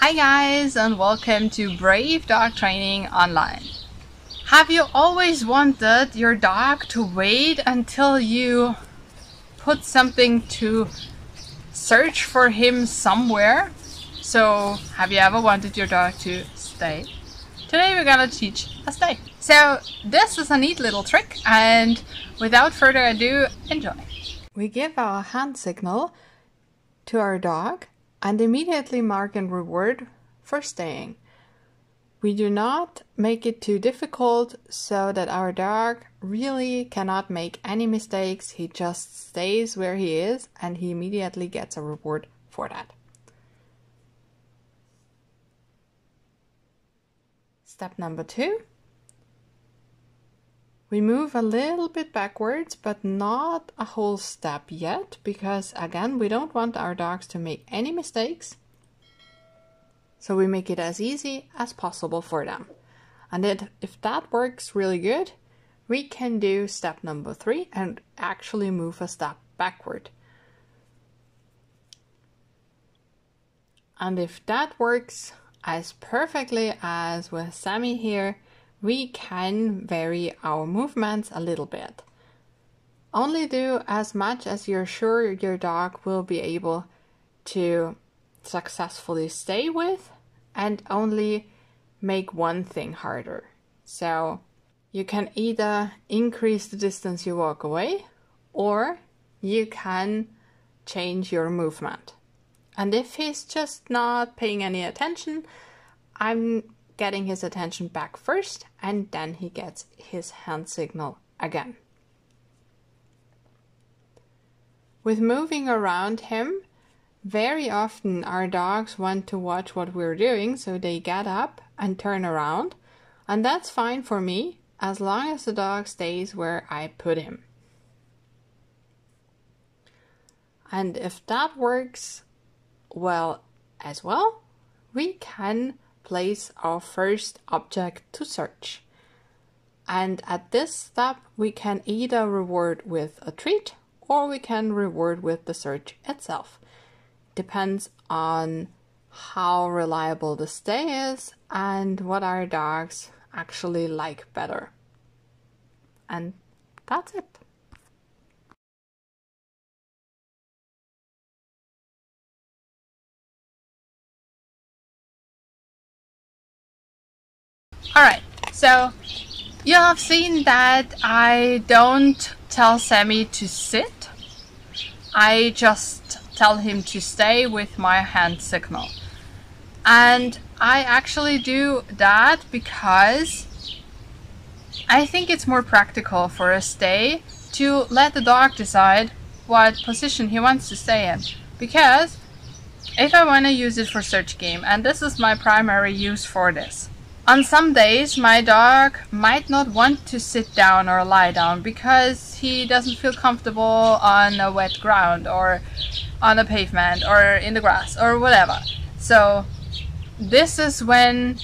Hi guys, and welcome to Brave Dog Training Online. Have you always wanted your dog to wait until you put something to search for him somewhere? So have you ever wanted your dog to stay? Today we're gonna teach a stay. So this is a neat little trick, and without further ado, enjoy. We give our hand signal to our dog and immediately mark and reward for staying. We do not make it too difficult so that our dog really cannot make any mistakes. He just stays where he is and he immediately gets a reward for that. Step number 2. We move a little bit backwards, but not a whole step yet, because again, we don't want our dogs to make any mistakes. So we make it as easy as possible for them. And if that works really good, we can do step number 3 and actually move a step backward. And if that works as perfectly as with Sammy here, we can vary our movements a little bit. Only do as much as you're sure your dog will be able to successfully stay with, and only make one thing harder. So you can either increase the distance you walk away, or you can change your movement. And if he's just not paying any attention, I'm getting his attention back first, and then he gets his hand signal again. With moving around him, very often our dogs want to watch what we're doing, so they get up and turn around, and that's fine for me as long as the dog stays where I put him. And if that works well as well, we can place our first object to search. And at this step, we can either reward with a treat or we can reward with the search itself. Depends on how reliable the stay is and what our dogs actually like better. And that's it. Alright, so you have seen that I don't tell Sammy to sit. I just tell him to stay with my hand signal. And I actually do that because I think it's more practical for a stay to let the dog decide what position he wants to stay in. Because if I want to use it for search game, and this is my primary use for this, on some days my dog might not want to sit down or lie down because he doesn't feel comfortable on a wet ground or on a pavement or in the grass or whatever. So this is when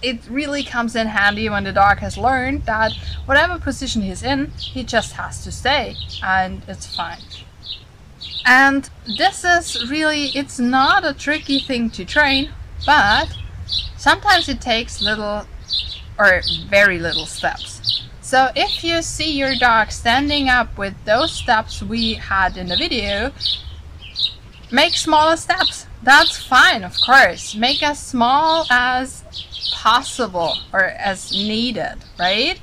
it really comes in handy, when the dog has learned that whatever position he's in, he just has to stay and it's fine. And this is really, it's not a tricky thing to train, but sometimes it takes little or very little steps. So if you see your dog standing up with those steps we had in the video, make smaller steps. That's fine, of course. Make as small as possible or as needed, right?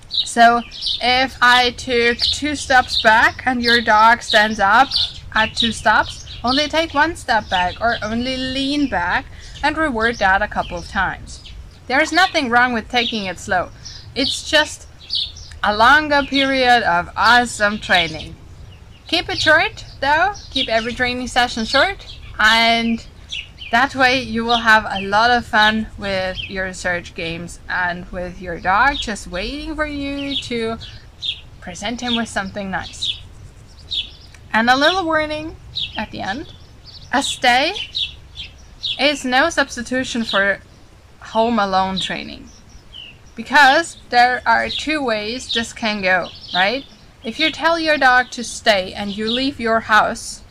So if I took 2 steps back and your dog stands up at 2 steps, only take 1 step back or only lean back and reward that a couple of times. There's nothing wrong with taking it slow. It's just a longer period of awesome training. Keep it short though, keep every training session short, and that way you will have a lot of fun with your search games and with your dog just waiting for you to present him with something nice. And a little warning at the end, a stay is no substitution for home alone training, because there are 2 ways this can go, right? If you tell your dog to stay and you leave your house,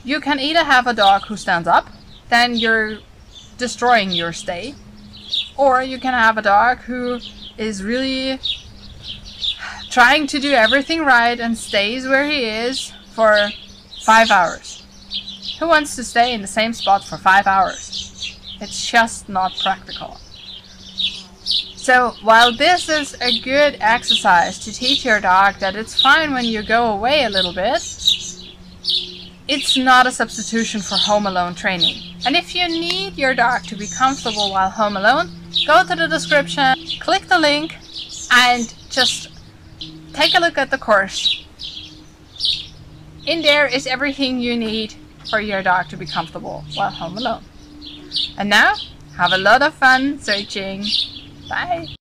you can either have a dog who stands up then you're destroying your stay. Or you can have a dog who is really trying to do everything right and stays where he is for 5 hours. Who wants to stay in the same spot for 5 hours? It's just not practical. So while this is a good exercise to teach your dog that it's fine when you go away a little bit, it's not a substitution for home alone training. And if you need your dog to be comfortable while home alone, go to the description, click the link, and just take a look at the course. In there is everything you need for your dog to be comfortable while home alone. And now, have a lot of fun searching. Bye!